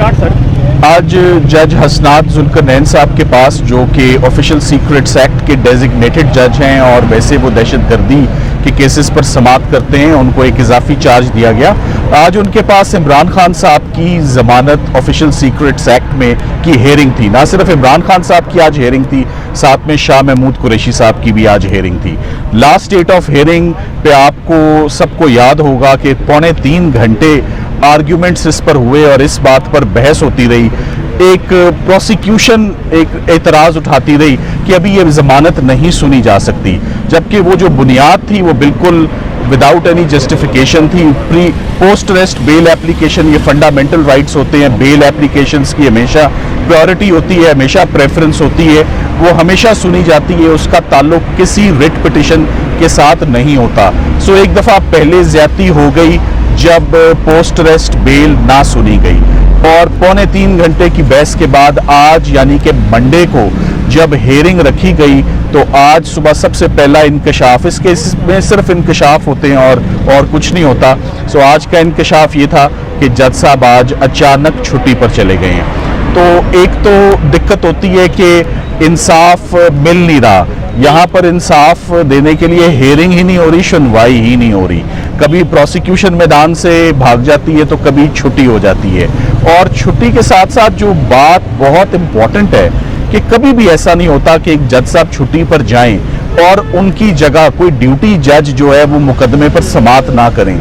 आज जज हसनात जुल्करनैन साहब के पास, जो कि ऑफिशियल सीक्रेट्स एक्ट के डेजिग्नेटेड जज हैं और वैसे वो दहशतगर्दी के केसेस पर समाअत करते हैं, उनको एक इजाफी चार्ज दिया गया। आज उनके पास इमरान खान साहब की ज़मानत ऑफिशियल सीक्रेट्स एक्ट में की हेयरिंग थी। ना सिर्फ इमरान खान साहब की आज हेयरिंग थी, साथ में शाह महमूद कुरैशी साहब की भी आज हेयरिंग थी। लास्ट डेट ऑफ हेयरिंग पे आपको सबको याद होगा कि 2.25 घंटे आर्ग्यूमेंट्स इस पर हुए और इस बात पर बहस होती रही। एक प्रोसिक्यूशन एक एतराज़ उठाती रही कि अभी ये ज़मानत नहीं सुनी जा सकती, जबकि वो जो बुनियाद थी वो बिल्कुल विदाउट एनी जस्टिफिकेशन थी। पोस्ट अरेस्ट बेल एप्लीकेशन, ये फंडामेंटल राइट्स होते हैं, बेल एप्लीकेशंस की हमेशा प्रायोरिटी होती है, हमेशा प्रेफरेंस होती है, वो हमेशा सुनी जाती है, उसका ताल्लुक किसी रिट पिटिशन के साथ नहीं होता। सो एक दफ़ा पहले ज़्यादती हो गई जब पोस्ट अरेस्ट बेल ना सुनी गई, और 2.25 घंटे की बहस के बाद आज यानी कि मंडे को जब हेयरिंग रखी गई, तो आज सुबह सबसे पहला इंकशाफ, इस केस में सिर्फ इंकशाफ होते हैं और कुछ नहीं होता। सो आज का इंकशाफ ये था कि जज साहब आज अचानक छुट्टी पर चले गए हैं। तो एक तो दिक्कत होती है कि इंसाफ मिल नहीं रहा, यहाँ पर इंसाफ देने के लिए हेयरिंग ही नहीं हो रही, सुनवाई ही नहीं हो रही। कभी प्रोसिक्यूशन मैदान से भाग जाती है तो कभी छुट्टी हो जाती है। और छुट्टी के साथ साथ जो बात बहुत इम्पॉर्टेंट है कि कभी भी ऐसा नहीं होता कि एक जज साहब छुट्टी पर जाएं और उनकी जगह कोई ड्यूटी जज जो है वो मुकदमे पर समाअत ना करें।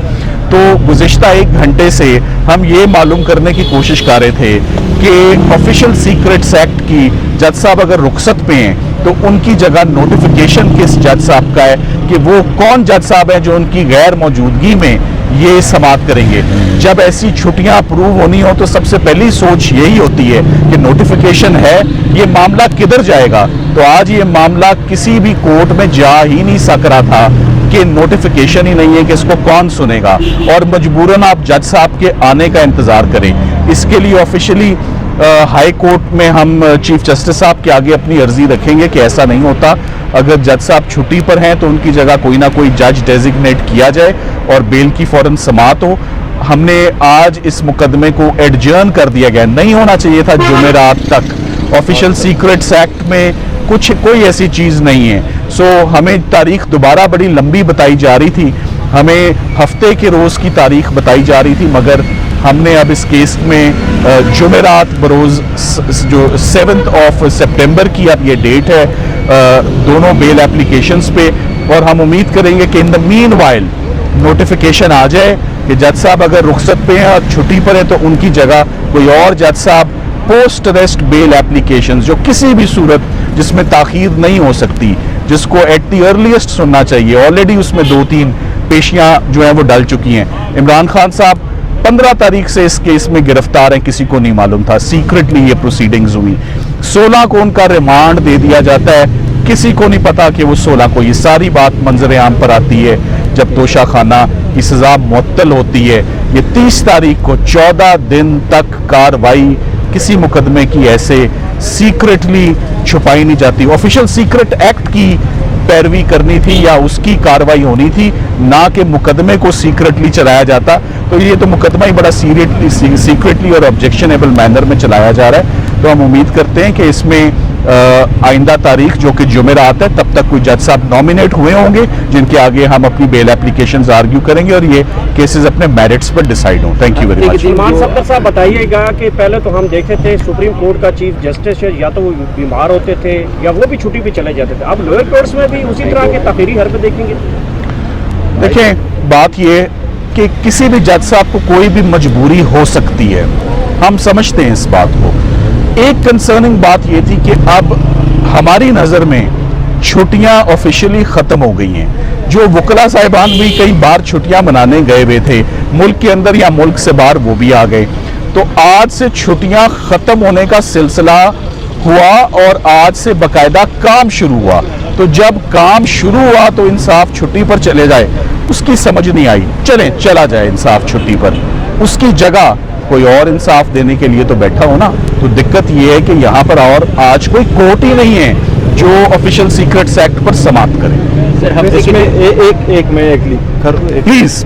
तो गुज़िश्ता 1 घंटे से हम ये मालूम करने की कोशिश कर रहे थे कि ऑफिशियल सीक्रेट्स एक्ट की जज साहब अगर रुखसत पे हैं तो उनकी जगह नोटिफिकेशन किस जज साहब का है कि वो कौन जज साहब हैं जो उनकी गैर मौजूदगी में ये समाअत करेंगे। जब ऐसी छुट्टियां अप्रूव होनी हो तो सबसे पहली सोच यही होती है कि नोटिफिकेशन है, ये मामला किधर जाएगा। तो आज ये मामला किसी भी कोर्ट में जा ही नहीं सक रहा था कि नोटिफिकेशन ही नहीं है कि इसको कौन सुनेगा, और मजबूरन आप जज साहब के आने का इंतज़ार करें। इसके लिए ऑफिशियली हाई कोर्ट में हम चीफ जस्टिस साहब के आगे अपनी अर्जी रखेंगे कि ऐसा नहीं होता, अगर जज साहब छुट्टी पर हैं तो उनकी जगह कोई ना कोई जज डेजिग्नेट किया जाए और बेल की फौरन समाअत हो। हमने आज इस मुकदमे को एडजर्न कर दिया गया, नहीं होना चाहिए था जुमेरात तक। ऑफिशियल सीक्रेट्स एक्ट में कोई ऐसी चीज़ नहीं है। सो हमें तारीख दोबारा बड़ी लंबी बताई जा रही थी, हमें हफ्ते के रोज़ की तारीख बताई जा रही थी, मगर हमने अब इस केस में जुमेरात बरोज़ जो 7 सितंबर की अब ये डेट है दोनों बेल एप्लीकेशंस पे, और हम उम्मीद करेंगे कि in the meanwhile notification आ जाए कि जज साहब अगर रुखसत पे हैं और छुट्टी पर हैं तो उनकी जगह कोई और जज साहब पोस्ट अरेस्ट बेल एप्लीकेशंस, जो किसी भी सूरत जिसमें ताख़ीर नहीं हो सकती, जिसको एट द अर्लीस्ट सुनना चाहिए, ऑलरेडी उसमें 2-3 पेशियां जो हैं वो डल चुकी हैं। इमरान खान साहब 15 तारीख से इस केस में गिरफ्तार हैं, किसी को नहीं मालूम था, सीक्रेटली ये प्रोसीडिंग्स हुई। 16 को उनका रिमांड दे दिया जाता है, किसी को नहीं पता कि वो 16 को, ये सारी बात मंजर आम पर आती है जब तोशा खाना की सज़ा मुअत्तल होती है। ये 30 तारीख को 14 दिन तक कार्रवाई किसी मुकदमे की ऐसे सीक्रेटली छुपाई नहीं जाती। ऑफिशियल सीक्रेट एक्ट की पैरवी करनी थी या उसकी कार्रवाई होनी थी, ना कि मुकदमे को सीक्रेटली चलाया जाता। तो ये तो मुकदमा ही बड़ा सीक्रेटली और ऑब्जेक्शनेबल मैनर में चलाया जा रहा है। तो हम उम्मीद करते हैं कि इसमें आइंदा तारीख जो कि जुमेरात है तब तक कोई जज साहब नॉमिनेट हुए होंगे जिनके आगे हम अपनी बेल एप्लीकेशंस आर्ग्यू करेंगे और ये केसेस अपने मेरिट्स पर डिसाइड हों। Thank you very much. इमाम सफदर साहब बताइएगा कि पहले तो हम देखे थे सुप्रीम कोर्ट का चीफ जस्टिस या तो वो बीमार होते थे या वो भी छुट्टी पे चले जाते थे, अब लोअर कोर्ट्स में भी उसी तरह के ताख़ीरी हरकत देखेंगे। देखें, बात ये कि किसी भी जज साहब को कोई भी मजबूरी हो सकती है, हम समझते हैं इस बात को। एक कंसर्निंग बात ये थी कि अब हमारी नज़र में छुट्टियां ऑफिशियली ख़त्म हो गई हैं। जो वकला साहिबान भी कई बार छुट्टियां मनाने गए हुए थे मुल्क के अंदर या मुल्क से बाहर, वो भी आ गए। तो आज से छुट्टियां ख़त्म होने का सिलसिला हुआ और आज से बाकायदा काम शुरू हुआ। तो जब काम शुरू हुआ तो इंसाफ छुट्टी पर चले जाए, उसकी समझ नहीं आई। चला जाए इंसाफ छुट्टी पर, उसकी जगह कोई और इंसाफ देने के लिए तो बैठा हो ना। तो दिक्कत ये है कि यहाँ पर और आज कोई कोर्ट ही नहीं है जो ऑफिशियल सीक्रेट्स एक्ट पर समाअत करे। सर, हम इसमें एक मैं प्लीज